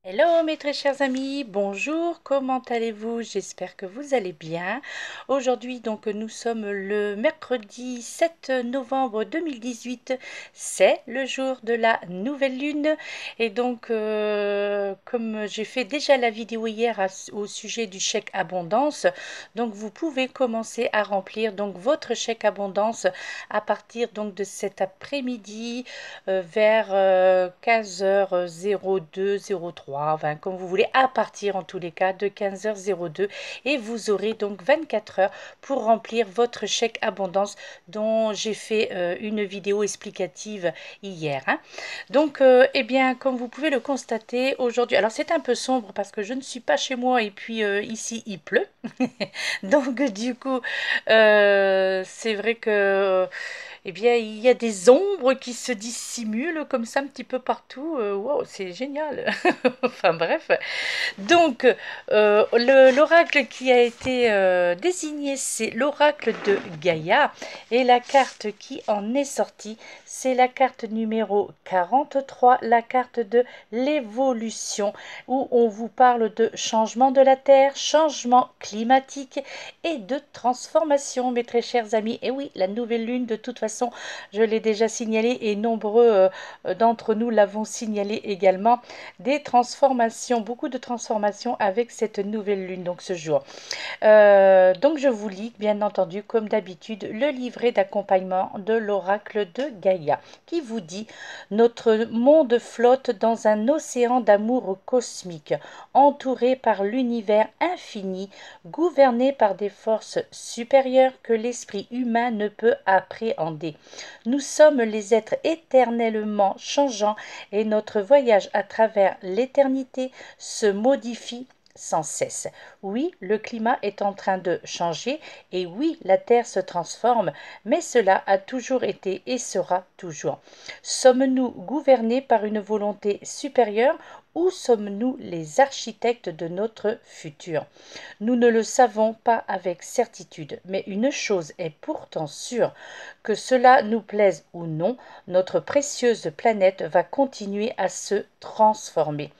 Hello mes très chers amis, bonjour, comment allez-vous? J'espère que vous allez bien. Aujourd'hui donc nous sommes le mercredi 7 novembre 2018, c'est le jour de la nouvelle lune et donc comme j'ai fait déjà la vidéo hier au sujet du chèque abondance, donc vous pouvez commencer à remplir donc votre chèque abondance à partir donc de cet après-midi vers 15h02, 03, enfin, comme vous voulez, à partir en tous les cas de 15h02 et vous aurez donc 24 heures pour remplir votre chèque abondance dont j'ai fait une vidéo explicative hier. Donc, eh bien, comme vous pouvez le constater aujourd'hui, alors c'est un peu sombre parce que je ne suis pas chez moi et puis ici il pleut. Donc, du coup, c'est vrai que eh bien, il y a des ombres qui se dissimulent comme ça un petit peu partout. Wow, c'est génial. Enfin bref. Donc, l'oracle qui a été désigné, c'est l'oracle de Gaïa. Et la carte qui en est sortie, c'est la carte numéro 43, la carte de l'évolution, où on vous parle de changement de la Terre, changement climatique et de transformation, mes très chers amis. Et oui, la nouvelle lune, de toute façon, je l'ai déjà signalé et nombreux d'entre nous l'avons signalé également. Des transformations, beaucoup de transformations avec cette nouvelle lune, donc ce jour. Donc je vous lis, bien entendu, comme d'habitude, le livret d'accompagnement de l'oracle de Gaïa, qui vous dit: notre monde flotte dans un océan d'amour cosmique, entouré par l'univers infini, gouverné par des forces supérieures que l'esprit humain ne peut appréhender. Nous sommes les êtres éternellement changeants et notre voyage à travers l'éternité se modifie sans cesse. Oui, le climat est en train de changer et oui, la Terre se transforme, mais cela a toujours été et sera toujours. Sommes-nous gouvernés par une volonté supérieure ou sommes-nous les architectes de notre futur? Nous ne le savons pas avec certitude, mais une chose est pourtant sûre, que cela nous plaise ou non, notre précieuse planète va continuer à se transformer.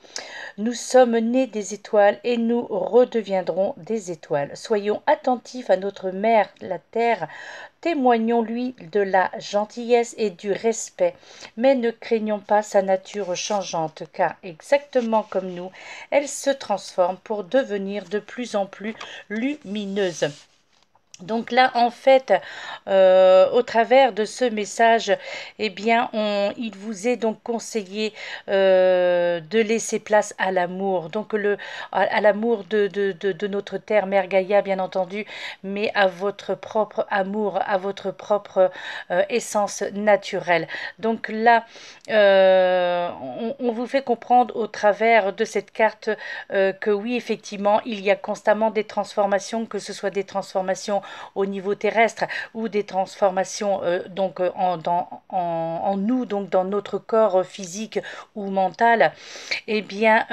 Nous sommes nés des étoiles et nous redeviendrons des étoiles. Soyons attentifs à notre mère, la Terre. Témoignons-lui de la gentillesse et du respect, mais ne craignons pas sa nature changeante, car exactement comme nous, elle se transforme pour devenir de plus en plus lumineuse. Donc là, en fait, au travers de ce message, eh bien, il vous est donc conseillé de laisser place à l'amour. Donc à l'amour de notre terre, Mère Gaïa, bien entendu, mais à votre propre amour, à votre propre essence naturelle. Donc là, on vous fait comprendre au travers de cette carte que oui, effectivement, il y a constamment des transformations, que ce soit des transformations au niveau terrestre ou des transformations en nous, donc dans notre corps physique ou mental, eh bien,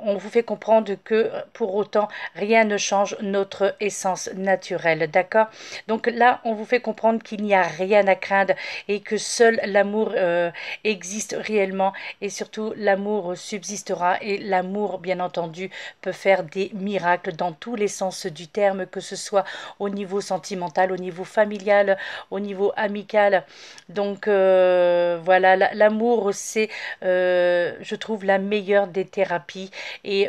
on vous fait comprendre que pour autant, rien ne change notre essence naturelle, d'accord? Donc là, on vous fait comprendre qu'il n'y a rien à craindre et que seul l'amour existe réellement et surtout l'amour subsistera et l'amour, bien entendu, peut faire des miracles dans tous les sens du terme, que ce soit au niveau sentimental, au niveau familial, au niveau amical. Donc voilà, l'amour, c'est, je trouve, la meilleure des thérapies et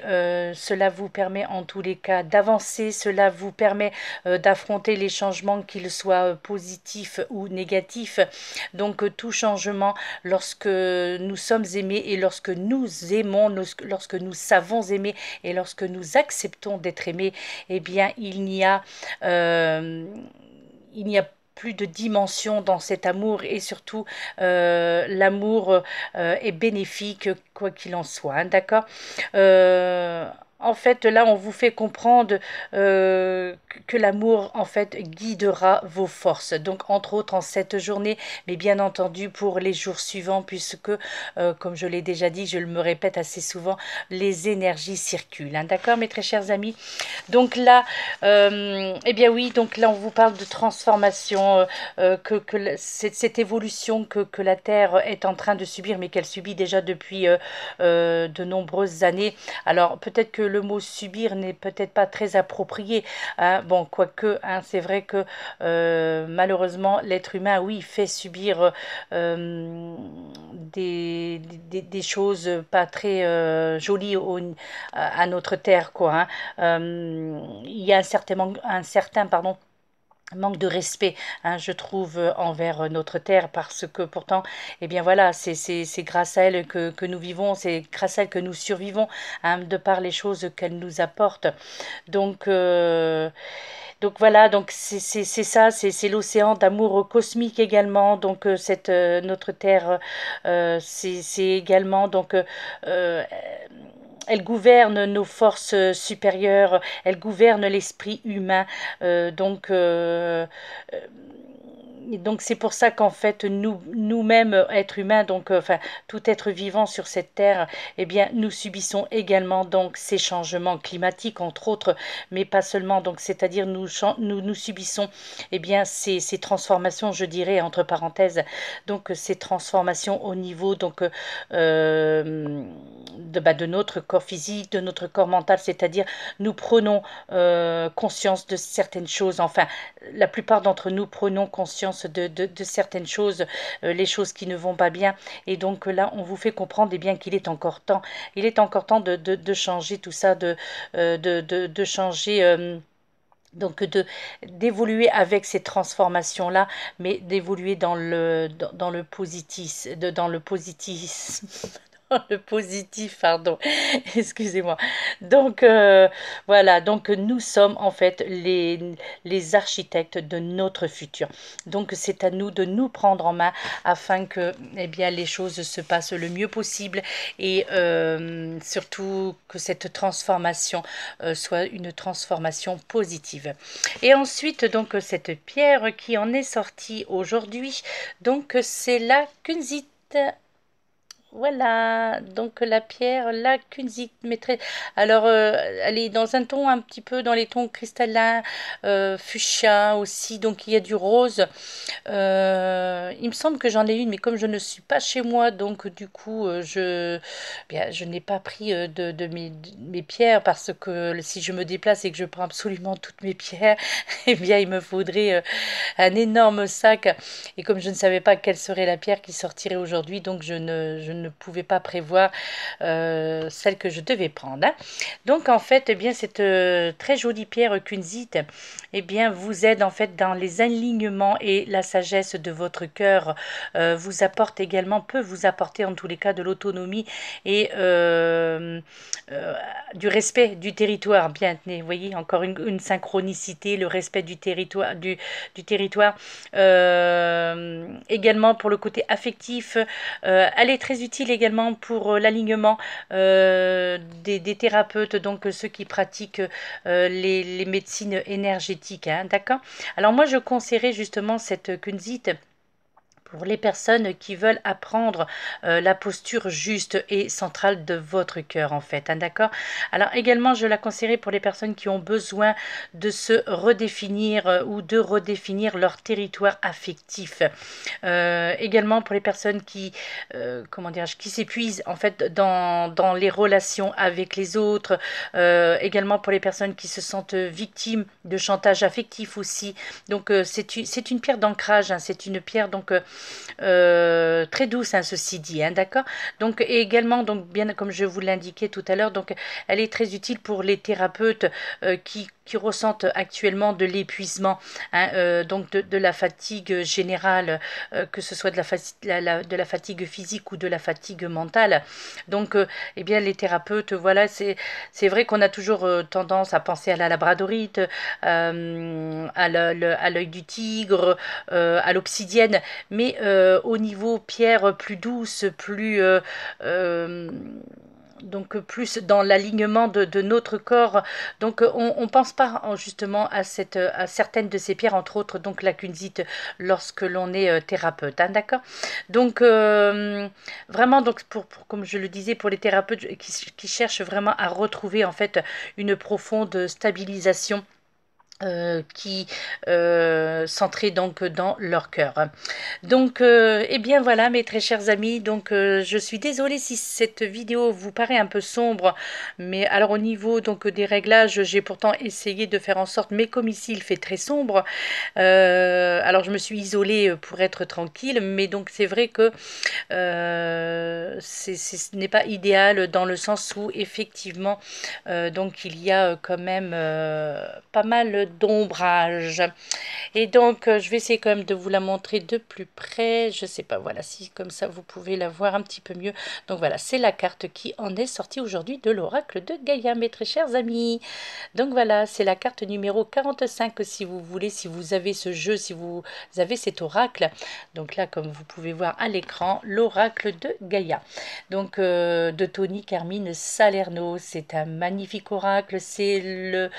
cela vous permet en tous les cas d'avancer, cela vous permet d'affronter les changements, qu'ils soient positifs ou négatifs. Donc tout changement, lorsque nous sommes aimés et lorsque nous aimons, lorsque nous savons aimer et lorsque nous acceptons d'être aimés, eh bien il n'y a plus de dimension dans cet amour et surtout l'amour est bénéfique quoi qu'il en soit, hein, d'accord. en fait, là, on vous fait comprendre que l'amour, en fait, guidera vos forces. Donc, entre autres, en cette journée, mais bien entendu pour les jours suivants, puisque, comme je l'ai déjà dit, je le me répète assez souvent, les énergies circulent. Hein. D'accord, mes très chers amis? Donc là, eh bien oui, donc là, on vous parle de transformation, cette évolution que la Terre est en train de subir, mais qu'elle subit déjà depuis de nombreuses années. Alors, peut-être que le mot subir n'est peut-être pas très approprié. Hein. Bon, quoique, hein, c'est vrai que malheureusement, l'être humain, oui, fait subir des choses pas très jolies à notre terre, quoi. Hein. Il y a un certain pardon, manque de respect, hein, je trouve, envers notre terre, parce que pourtant, eh bien voilà, c'est grâce à elle que nous vivons, c'est grâce à elle que nous survivons, hein, de par les choses qu'elle nous apporte. Donc, donc voilà, donc c'est ça, c'est l'océan d'amour cosmique également. Donc cette notre terre, c'est également donc euh, elle gouverne nos forces supérieures, elle gouverne l'esprit humain. Donc, donc c'est pour ça qu'en fait nous-mêmes êtres humains, donc enfin tout être vivant sur cette terre, eh bien nous subissons également donc ces changements climatiques entre autres, mais pas seulement. Donc c'est-à-dire nous subissons eh bien ces transformations, je dirais entre parenthèses, donc ces transformations au niveau donc de notre corps physique, de notre corps mental, c'est-à-dire nous prenons conscience de certaines choses. Enfin, la plupart d'entre nous prenons conscience de certaines choses, les choses qui ne vont pas bien. Et donc là, on vous fait comprendre eh bien qu'il est encore temps. Il est encore temps de changer tout ça, de changer. Donc d'évoluer avec ces transformations là, mais d'évoluer dans le positif, dans le positif, le positif, pardon, excusez-moi. Donc voilà, donc nous sommes en fait les architectes de notre futur. Donc c'est à nous de nous prendre en main afin que eh bien, les choses se passent le mieux possible et surtout que cette transformation soit une transformation positive. Et ensuite, donc cette pierre qui en est sortie aujourd'hui, donc c'est la kunzite. Voilà, donc la pierre, la kunzite maîtresse. Alors, elle est dans un ton un petit peu dans les tons cristallins, fuchsia aussi, donc il y a du rose. Il me semble que j'en ai une, mais comme je ne suis pas chez moi, donc du coup, bien, je n'ai pas pris de mes pierres parce que si je me déplace et que je prends absolument toutes mes pierres, eh bien, il me faudrait un énorme sac. Et comme je ne savais pas quelle serait la pierre qui sortirait aujourd'hui, donc je ne pouvais pas prévoir celle que je devais prendre. Hein. Donc en fait, eh bien, cette très jolie pierre kunzite, eh bien, vous aide en fait dans les alignements et la sagesse de votre cœur. Vous apporte également, peut vous apporter en tous les cas de l'autonomie et euh, du respect du territoire. Bien, vous voyez, encore une synchronicité, le respect du territoire. Également pour le côté affectif, elle est très utile également pour l'alignement des thérapeutes, donc ceux qui pratiquent les médecines énergétiques. Hein, d'accord. Alors moi je conseillerais justement cette kunzite pour les personnes qui veulent apprendre la posture juste et centrale de votre cœur en fait, hein, d'accord. Alors également je la conseillerais pour les personnes qui ont besoin de se redéfinir ou de redéfinir leur territoire affectif. Également pour les personnes qui comment dirais-je, qui s'épuisent en fait dans les relations avec les autres. Également pour les personnes qui se sentent victimes de chantage affectif aussi. Donc c'est une pierre d'ancrage, hein, c'est une pierre donc très douce, hein, ceci dit, hein, d'accord. Donc et également donc bien comme je vous l'indiquais tout à l'heure, donc elle est très utile pour les thérapeutes qui ressentent actuellement de l'épuisement, hein, donc de la fatigue générale, que ce soit de la fatigue physique ou de la fatigue mentale. Donc, eh bien, les thérapeutes, voilà, c'est vrai qu'on a toujours tendance à penser à la labradorite, à l'œil du tigre, à l'obsidienne, mais au niveau pierre plus douce, plus donc plus dans l'alignement de notre corps. Donc on pense pas justement à certaines de ces pierres, entre autres donc la kunzite, lorsque l'on est thérapeute, hein, d'accord. Donc vraiment, donc comme je le disais, pour les thérapeutes qui cherchent vraiment à retrouver en fait une profonde stabilisation, qui centrée donc dans leur cœur. Donc, eh bien voilà, mes très chers amis, donc je suis désolée si cette vidéo vous paraît un peu sombre, mais alors au niveau donc des réglages, j'ai pourtant essayé de faire en sorte, mais comme ici il fait très sombre, alors je me suis isolée pour être tranquille, mais donc c'est vrai que ce n'est pas idéal dans le sens où effectivement donc il y a quand même pas mal d'ombrage. Et donc, je vais essayer quand même de vous la montrer de plus près. Je sais pas, voilà, si comme ça vous pouvez la voir un petit peu mieux. Donc voilà, c'est la carte qui en est sortie aujourd'hui de l'oracle de Gaïa, mes très chers amis. Donc voilà, c'est la carte numéro 45 si vous voulez, si vous avez ce jeu, si vous avez cet oracle. Donc là, comme vous pouvez voir à l'écran, l'oracle de Gaïa. Donc de Tony Carmine Salerno. C'est un magnifique oracle. C'est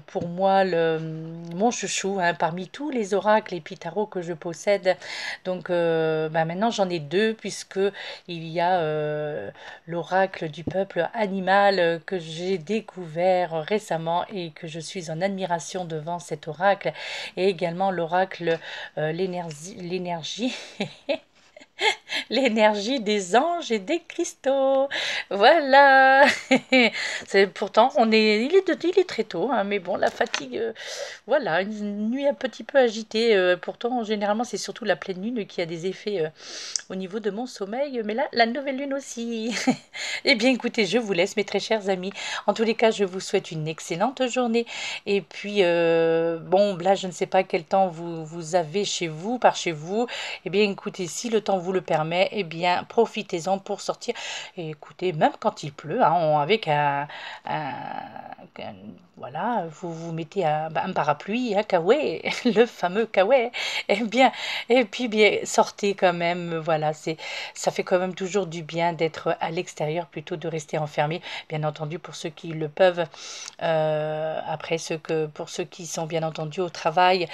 pour moi mon chouchou, hein, parmi tous les oracles et puis tarots que je possède. Donc maintenant j'en ai deux, puisque il y a l'oracle du peuple animal que j'ai découvert récemment et que je suis en admiration devant cet oracle, et également l'oracle l'énergie l'énergie des anges et des cristaux. Voilà. C'est pourtant il est très tôt, hein, mais bon, la fatigue, voilà, une nuit un petit peu agitée. Pourtant, généralement, c'est surtout la pleine lune qui a des effets au niveau de mon sommeil, mais là, la nouvelle lune aussi. Eh bien, écoutez, je vous laisse, mes très chers amis. En tous les cas, je vous souhaite une excellente journée. Et puis, bon, là, je ne sais pas quel temps vous avez chez vous, par chez vous. Eh bien, écoutez, si le temps vous le permet, eh bien, profitez-en pour sortir. Et écoutez, même quand il pleut, hein, avec voilà, vous vous mettez un parapluie, un kawaii, le fameux kawaii. Eh bien, et puis bien, sortez quand même, voilà, ça fait quand même toujours du bien d'être à l'extérieur plutôt de rester enfermé, bien entendu pour ceux qui le peuvent. Après, pour ceux qui sont bien entendu au travail,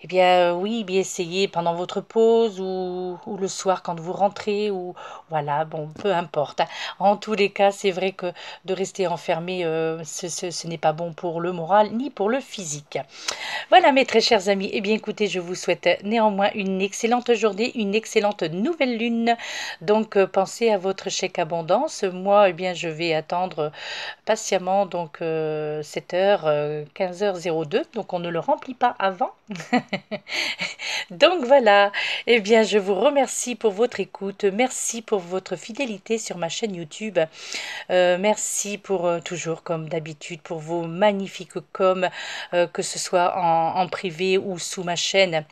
eh bien oui, bien essayez pendant votre pause ou le soir quand vous rentrez, ou voilà, bon, peu importe. En tous les cas, c'est vrai que de rester enfermé, ce n'est pas bon pour le moral ni pour le physique. Voilà, mes très chers amis, eh bien écoutez, je vous souhaite néanmoins une excellente journée, une excellente nouvelle lune. Donc pensez à votre chèque abondance. Moi, eh bien, je vais attendre patiemment donc 7h, 15h02, donc on ne le remplit pas avant. Donc voilà, eh bien je vous remercie pour votre écoute, merci pour votre fidélité sur ma chaîne YouTube. Merci pour toujours, comme d'habitude, pour vos magnifiques coms, que ce soit en privé ou sous ma chaîne.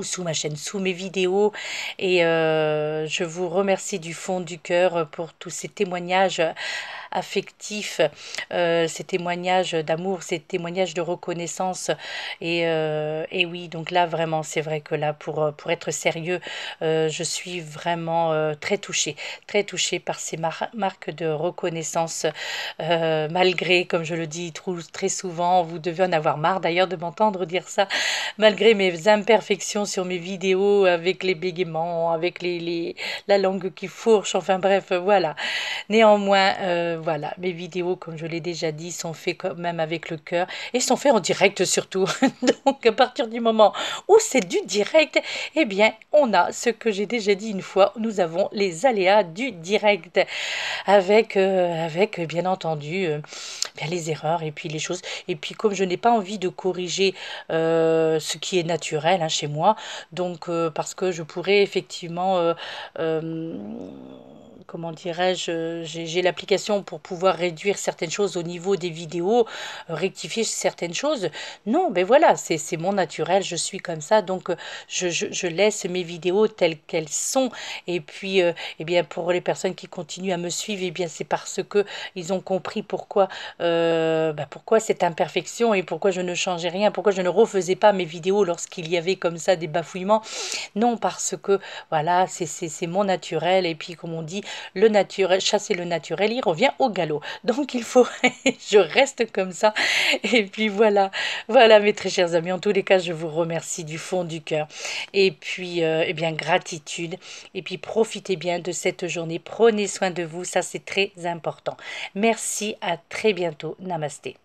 Sous mes vidéos. Et je vous remercie du fond du cœur pour tous ces témoignages affectifs, ces témoignages d'amour, ces témoignages de reconnaissance. Et oui, donc là, vraiment, c'est vrai que là, pour être sérieux, je suis vraiment très touchée par ces marques de reconnaissance, malgré, comme je le dis très souvent, vous devez en avoir marre d'ailleurs de m'entendre dire ça, malgré mes imperfections sur mes vidéos, avec les bégaiements, avec la langue qui fourche, enfin bref, voilà. Néanmoins, voilà, mes vidéos, comme je l'ai déjà dit, sont faites quand même avec le cœur et sont faites en direct surtout. Donc, à partir du moment où c'est du direct, eh bien, on a ce que j'ai déjà dit une fois, nous avons les aléas du direct, avec bien entendu bien les erreurs et puis les choses. Et puis, comme je n'ai pas envie de corriger ce qui est naturel, hein, chez moi, donc parce que je pourrais effectivement comment dirais-je, j'ai l'application pour pouvoir réduire certaines choses au niveau des vidéos, rectifier certaines choses. Non, ben voilà, c'est mon naturel, je suis comme ça, donc je laisse mes vidéos telles qu'elles sont. Et puis, eh bien, pour les personnes qui continuent à me suivre, eh bien, c'est parce que ils ont compris pourquoi cette imperfection et pourquoi je ne changeais rien, pourquoi je ne refaisais pas mes vidéos lorsqu'il y avait comme ça des bafouillements. Non, parce que voilà, c'est mon naturel, et puis comme on dit, le naturel, chasser le naturel, il revient au galop. Donc il faut, je reste comme ça. Et puis voilà, voilà mes très chers amis. En tous les cas, je vous remercie du fond du cœur. Et puis, eh bien, gratitude. Et puis profitez bien de cette journée. Prenez soin de vous, ça c'est très important. Merci, à très bientôt. Namasté.